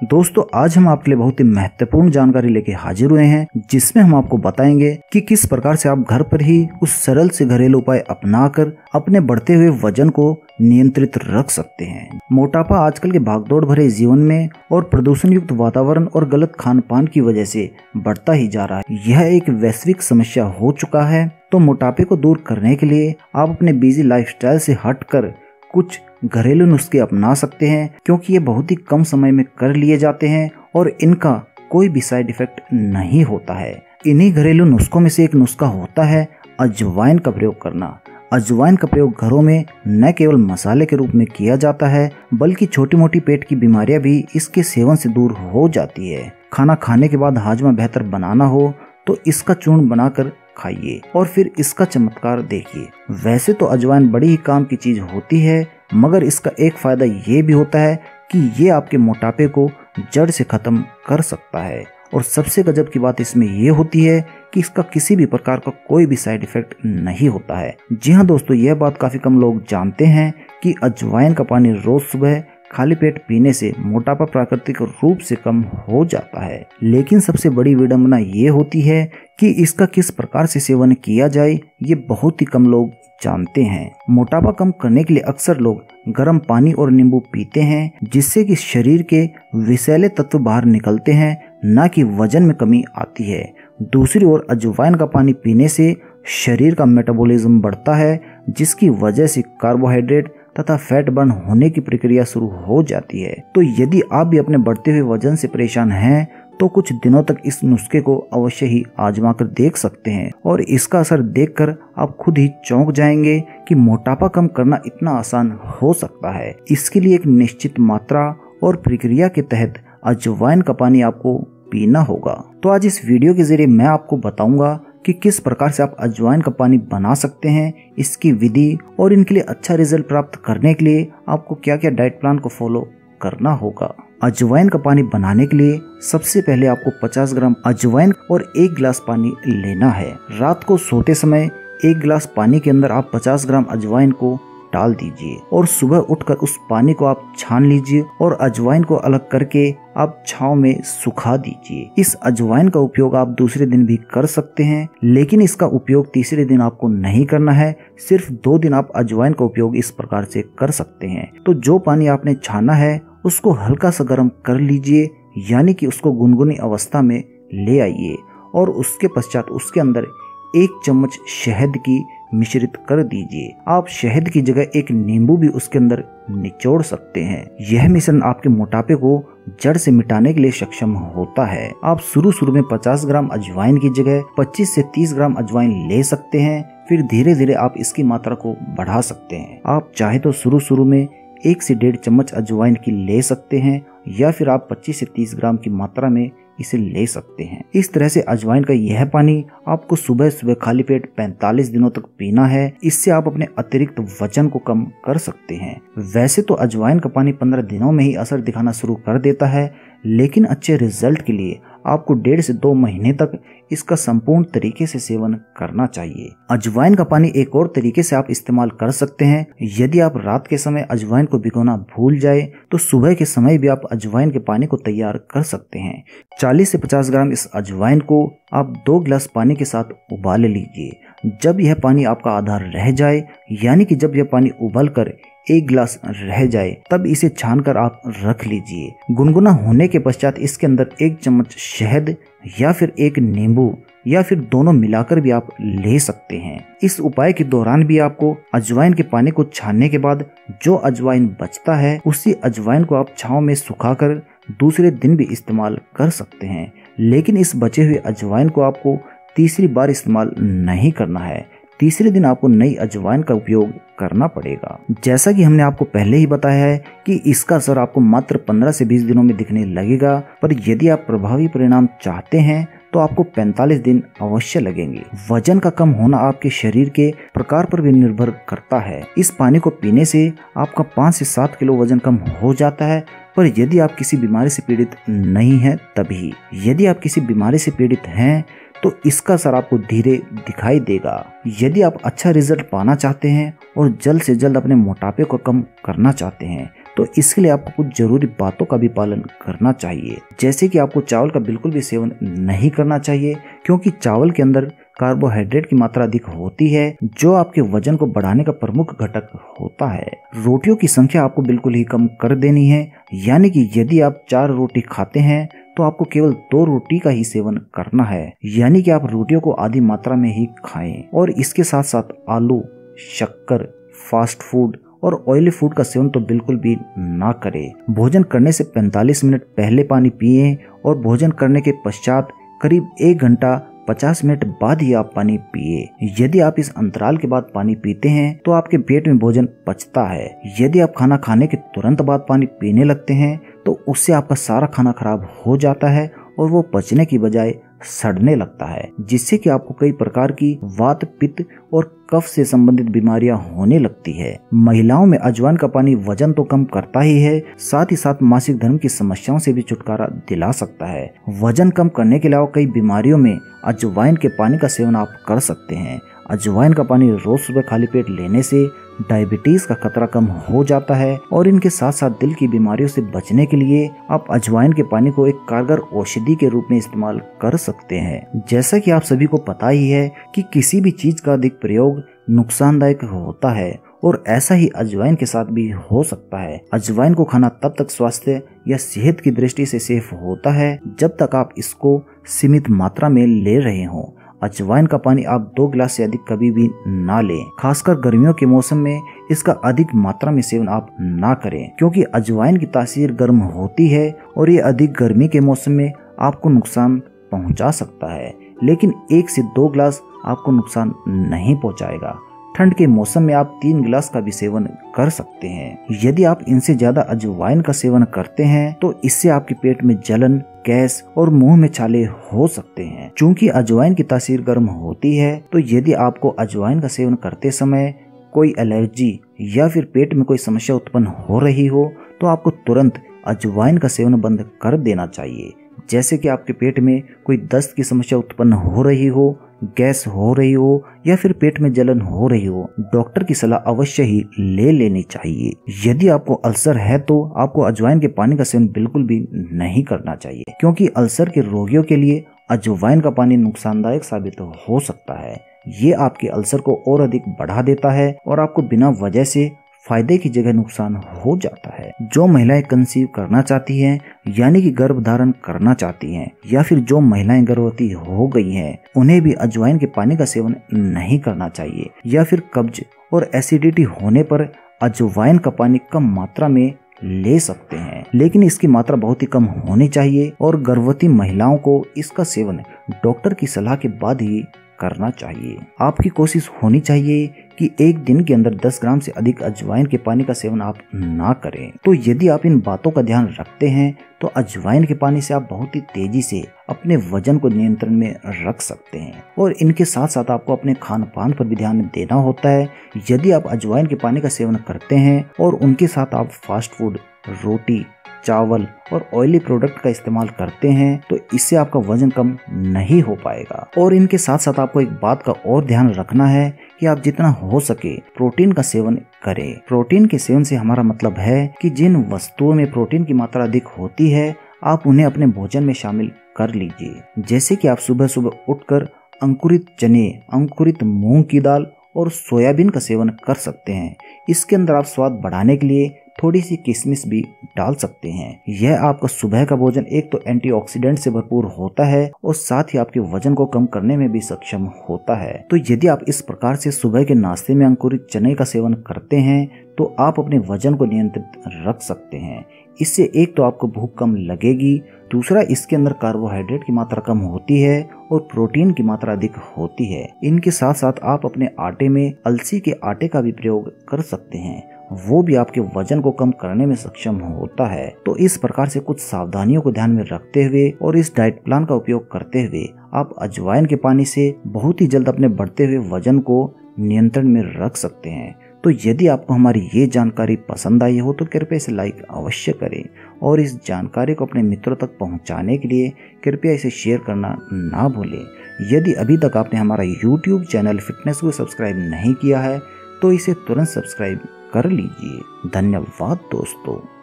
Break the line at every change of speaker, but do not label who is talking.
दोस्तों आज हम आपके लिए बहुत ही महत्वपूर्ण जानकारी लेके हाजिर हुए हैं, जिसमें हम आपको बताएंगे कि किस प्रकार से आप घर पर ही उस सरल से घरेलू उपाय अपनाकर अपने बढ़ते हुए वजन को नियंत्रित रख सकते हैं। मोटापा आजकल के भागदौड़ भरे जीवन में और प्रदूषण युक्त वातावरण और गलत खान पान की वजह से बढ़ता ही जा रहा है। यह एक वैश्विक समस्या हो चुका है। तो मोटापे को दूर करने के लिए आप अपने बिजी लाइफस्टाइल से हटकर कुछ घरेलू नुस्खे अपना सकते हैं, क्योंकि ये बहुत ही कम समय में कर लिए जाते हैं और इनका कोई भी साइड इफेक्ट नहीं होता है। इन्हीं घरेलू नुस्खों में से एक नुस्खा होता है अजवाइन का प्रयोग करना। अजवाइन का प्रयोग घरों में न केवल मसाले के रूप में किया जाता है, बल्कि छोटी मोटी पेट की बीमारियां भी इसके सेवन से दूर हो जाती है। खाना खाने के बाद हाजमा बेहतर बनाना हो तो इसका चूर्ण बनाकर खाइए और फिर इसका चमत्कार देखिए। वैसे तो अजवाइन बड़ी ही काम की चीज होती है, मगर इसका एक फायदा ये भी होता है कि ये आपके मोटापे को जड़ से खत्म कर सकता है। और सबसे गजब की बात इसमें ये होती है कि इसका किसी भी प्रकार का कोई भी साइड इफेक्ट नहीं होता है। जी हाँ दोस्तों, यह बात काफी कम लोग जानते हैं कि अजवाइन का पानी रोज सुबह खाली पेट पीने से मोटापा प्राकृतिक रूप से कम हो जाता है। लेकिन सबसे बड़ी विडंबना ये होती है कि इसका किस प्रकार से सेवन किया जाए, ये बहुत ही कम लोग जानते हैं। मोटापा कम करने के लिए अक्सर लोग गर्म पानी और नींबू पीते हैं, जिससे कि शरीर के विषैले तत्व बाहर निकलते हैं, न कि वजन में कमी आती है। दूसरी ओर अजवाइन का पानी पीने से शरीर का मेटाबॉलिज्म बढ़ता है, जिसकी वजह से कार्बोहाइड्रेट तथा फैट बर्न होने की प्रक्रिया शुरू हो जाती है। तो यदि आप भी अपने बढ़ते हुए वजन से परेशान हैं तो कुछ दिनों तक इस नुस्खे को अवश्य ही आजमा कर देख सकते हैं और इसका असर देखकर आप खुद ही चौंक जाएंगे कि मोटापा कम करना इतना आसान हो सकता है। इसके लिए एक निश्चित मात्रा और प्रक्रिया के तहत अजवाइन का पानी आपको पीना होगा। तो आज इस वीडियो के जरिए मैं आपको बताऊंगा कि किस प्रकार से आप अजवाइन का पानी बना सकते हैं, इसकी विधि और इनके लिए अच्छा रिजल्ट प्राप्त करने के लिए आपको क्या क्या डाइट प्लान को फॉलो करना होगा। अजवाइन का पानी बनाने के लिए सबसे पहले आपको 50 ग्राम अजवाइन और 1 गिलास पानी लेना है। रात को सोते समय 1 गिलास पानी के अंदर आप 50 ग्राम अजवाइन को डाल दीजिए और सुबह उठकर उस पानी को आप छान लीजिए और अजवाइन को अलग करके आप छांव में सुखा दीजिए। इस अजवाइन का उपयोग आप दूसरे दिन भी कर सकते हैं, लेकिन इसका उपयोग तीसरे दिन आपको नहीं करना है। सिर्फ 2 दिन आप अजवाइन का उपयोग इस प्रकार से कर सकते हैं। तो जो पानी आपने छाना है उसको हल्का सा गर्म कर लीजिए, यानी कि उसको गुनगुनी अवस्था में ले आइए और उसके पश्चात उसके अंदर 1 चम्मच शहद की मिश्रित कर दीजिए। आप शहद की जगह एक नींबू भी उसके अंदर निचोड़ सकते हैं। यह मिश्रण आपके मोटापे को जड़ से मिटाने के लिए सक्षम होता है। आप शुरू में 50 ग्राम अजवाइन की जगह 25 से 30 ग्राम अजवाइन ले सकते हैं, फिर धीरे धीरे आप इसकी मात्रा को बढ़ा सकते हैं। आप चाहे तो शुरू में 1 से 1.5 चम्मच अजवाइन की ले सकते हैं, या फिर आप 25 से 30 ग्राम की मात्रा में इसे ले सकते हैं। इस तरह से अजवाइन का यह पानी आपको सुबह सुबह खाली पेट 45 दिनों तक पीना है। इससे आप अपने अतिरिक्त वजन को कम कर सकते हैं। वैसे तो अजवाइन का पानी 15 दिनों में ही असर दिखाना शुरू कर देता है, लेकिन अच्छे रिजल्ट के लिए आपको 1.5 से 2 महीने तक इसका संपूर्ण तरीके से सेवन करना चाहिए। अजवाइन का पानी एक और तरीके से आप इस्तेमाल कर सकते हैं। यदि आप रात के समय अजवाइन को भिगोना भूल जाए तो सुबह के समय भी आप अजवाइन के पानी को तैयार कर सकते हैं। 40 से 50 ग्राम इस अजवाइन को आप 2 गिलास पानी के साथ उबाल लीजिए। जब यह पानी आपका आधा रह जाए, यानी कि जब यह पानी उबल कर 1 गिलास रह जाए, तब इसे छानकर आप रख लीजिए। गुनगुना होने के पश्चात इसके अंदर 1 चम्मच शहद या फिर 1 नींबू या फिर दोनों मिलाकर भी आप ले सकते हैं। इस उपाय के दौरान भी आपको अजवाइन के पानी को छानने के बाद जो अजवाइन बचता है, उसी अजवाइन को आप छांव में सुखाकर दूसरे दिन भी इस्तेमाल कर सकते हैं। लेकिन इस बचे हुए अजवाइन को आपको तीसरी बार इस्तेमाल नहीं करना है। तीसरे दिन आपको नई अजवाइन का उपयोग करना पड़ेगा। जैसा कि हमने आपको पहले ही बताया है कि इसका असर आपको मात्र 15 से 20 दिनों में दिखने लगेगा, पर यदि आप प्रभावी परिणाम चाहते हैं तो आपको 45 दिन अवश्य लगेंगे। वजन का कम होना आपके शरीर के प्रकार पर भी निर्भर करता है। इस पानी को पीने से आपका 5 से 7 किलो वजन कम हो जाता है, पर यदि आप किसी बीमारी से पीड़ित नहीं हैं तभी। यदि आप किसी बीमारी से पीड़ित हैं तो इसका असर आपको धीरे दिखाई देगा। यदि आप अच्छा रिजल्ट पाना चाहते हैं और जल्द से जल्द अपने मोटापे को कम करना चाहते हैं तो इसके लिए आपको कुछ जरूरी बातों का भी पालन करना चाहिए, जैसे कि आपको चावल का बिल्कुल भी सेवन नहीं करना चाहिए, क्योंकि चावल के अंदर कार्बोहाइड्रेट की मात्रा अधिक होती है, जो आपके वजन को बढ़ाने का प्रमुख घटक होता है। रोटियों की संख्या आपको बिल्कुल ही कम कर देनी है, यानी कि यदि आप 4 रोटी खाते हैं तो आपको केवल 2 रोटी का ही सेवन करना है, यानी कि आप रोटियों को आधी मात्रा में ही खाएं। और इसके साथ साथ आलू, शक्कर, फास्ट फूड और ऑयली फूड का सेवन तो बिल्कुल भी ना करें। भोजन करने से 45 मिनट पहले पानी पिएं और भोजन करने के पश्चात करीब 1 घंटा 50 मिनट बाद ही आप पानी पिए। यदि आप इस अंतराल के बाद पानी पीते हैं तो आपके पेट में भोजन पचता है। यदि आप खाना खाने के तुरंत बाद पानी पीने लगते हैं तो उससे आपका सारा खाना खराब हो जाता है और वो पचने की बजाय सड़ने लगता है, जिससे कि आपको कई प्रकार की वात, पित्त और कफ से संबंधित बीमारियां होने लगती है। महिलाओं में अजवाइन का पानी वजन तो कम करता ही है, साथ ही साथ मासिक धर्म की समस्याओं से भी छुटकारा दिला सकता है। वजन कम करने के अलावा कई बीमारियों में अजवाइन के पानी का सेवन आप कर सकते हैं। अजवाइन का पानी रोज सुबह खाली पेट लेने से डायबिटीज का खतरा कम हो जाता है और इनके साथ साथ दिल की बीमारियों से बचने के लिए आप अजवाइन के पानी को एक कारगर औषधि के रूप में इस्तेमाल कर सकते हैं। जैसा कि आप सभी को पता ही है कि किसी भी चीज का अधिक प्रयोग नुकसानदायक होता है और ऐसा ही अजवाइन के साथ भी हो सकता है। अजवाइन को खाना तब तक स्वास्थ्य या सेहत की दृष्टि से सेफ होता है जब तक आप इसको सीमित मात्रा में ले रहे हों। अजवाइन का पानी आप 2 गिलास से अधिक कभी भी ना लें। खासकर गर्मियों के मौसम में इसका अधिक मात्रा में सेवन आप ना करें, क्योंकि अजवाइन की तासीर गर्म होती है और ये अधिक गर्मी के मौसम में आपको नुकसान पहुंचा सकता है, लेकिन 1 से 2 गिलास आपको नुकसान नहीं पहुंचाएगा। ठंड के मौसम में आप 3 गिलास का भी सेवन कर सकते हैं। यदि आप इनसे ज्यादा अजवाइन का सेवन करते हैं तो इससे आपके पेट में जलन, गैस और मुंह में छाले हो सकते हैं। चूंकि अजवाइन की तासीर गर्म होती है तो यदि आपको अजवाइन का सेवन करते समय कोई एलर्जी या फिर पेट में कोई समस्या उत्पन्न हो रही हो तो आपको तुरंत अजवाइन का सेवन बंद कर देना चाहिए। जैसे कि आपके पेट में कोई दस्त की समस्या उत्पन्न हो रही हो, गैस हो रही हो या फिर पेट में जलन हो रही हो, डॉक्टर की सलाह अवश्य ही ले लेनी चाहिए। यदि आपको अल्सर है तो आपको अजवाइन के पानी का सेवन बिल्कुल भी नहीं करना चाहिए, क्योंकि अल्सर के रोगियों के लिए अजवाइन का पानी नुकसानदायक साबित हो सकता है। ये आपके अल्सर को और अधिक बढ़ा देता है और आपको बिना वजह से फायदे की जगह नुकसान हो जाता है। जो महिलाएं कंसीव करना चाहती हैं, यानी कि गर्भ धारण करना चाहती हैं, या फिर जो महिलाएं गर्भवती हो गई हैं, उन्हें भी अजवाइन के पानी का सेवन नहीं करना चाहिए। या फिर कब्ज और एसिडिटी होने पर अजवाइन का पानी कम मात्रा में ले सकते हैं, लेकिन इसकी मात्रा बहुत ही कम होनी चाहिए और गर्भवती महिलाओं को इसका सेवन डॉक्टर की सलाह के बाद ही करना चाहिए। आपकी कोशिश होनी चाहिए कि एक दिन के अंदर 10 ग्राम से अधिक अजवाइन के पानी का सेवन आप ना करें। तो यदि आप इन बातों का ध्यान रखते हैं तो अजवाइन के पानी से आप बहुत ही तेजी से अपने वजन को नियंत्रण में रख सकते हैं। और इनके साथ साथ आपको अपने खान पान पर भी ध्यान देना होता है। यदि आप अजवाइन के पानी का सेवन करते हैं और उनके साथ आप फास्ट फूड, रोटी, चावल और ऑयली प्रोडक्ट का इस्तेमाल करते हैं तो इससे आपका वजन कम नहीं हो पाएगा। और इनके साथ साथ आपको एक बात का और ध्यान रखना है कि आप जितना हो सके प्रोटीन का सेवन करें। प्रोटीन के सेवन से हमारा मतलब है कि जिन वस्तुओं में प्रोटीन की मात्रा अधिक होती है आप उन्हें अपने भोजन में शामिल कर लीजिए। जैसे कि आप सुबह सुबह उठकर अंकुरित चने, अंकुरित मूंग की दाल और सोयाबीन का सेवन कर सकते हैं। इसके अंदर आप स्वाद बढ़ाने के लिए थोड़ी सी किशमिश भी डाल सकते हैं। यह आपका सुबह का भोजन एक तो एंटीऑक्सीडेंट से भरपूर होता है और साथ ही आपके वजन को कम करने में भी सक्षम होता है। तो यदि आप इस प्रकार से सुबह के नाश्ते में अंकुरित चने का सेवन करते हैं तो आप अपने वजन को नियंत्रित रख सकते हैं। इससे एक तो आपको भूख कम लगेगी, दूसरा इसके अंदर कार्बोहाइड्रेट की मात्रा कम होती है और प्रोटीन की मात्रा अधिक होती है। इनके साथ साथ आप अपने आटे में अलसी के आटे का भी प्रयोग कर सकते हैं, वो भी आपके वजन को कम करने में सक्षम होता है। तो इस प्रकार से कुछ सावधानियों को ध्यान में रखते हुए और इस डाइट प्लान का उपयोग करते हुए आप अजवाइन के पानी से बहुत ही जल्द अपने बढ़ते हुए वजन को नियंत्रण में रख सकते हैं। तो यदि आपको हमारी ये जानकारी पसंद आई हो तो कृपया इसे लाइक अवश्य करें और इस जानकारी को अपने मित्रों तक पहुंचाने के लिए कृपया इसे शेयर करना ना भूलें। यदि अभी तक आपने हमारा YouTube चैनल फिटनेस को सब्सक्राइब नहीं किया है तो इसे तुरंत सब्सक्राइब कर लीजिए। धन्यवाद दोस्तों।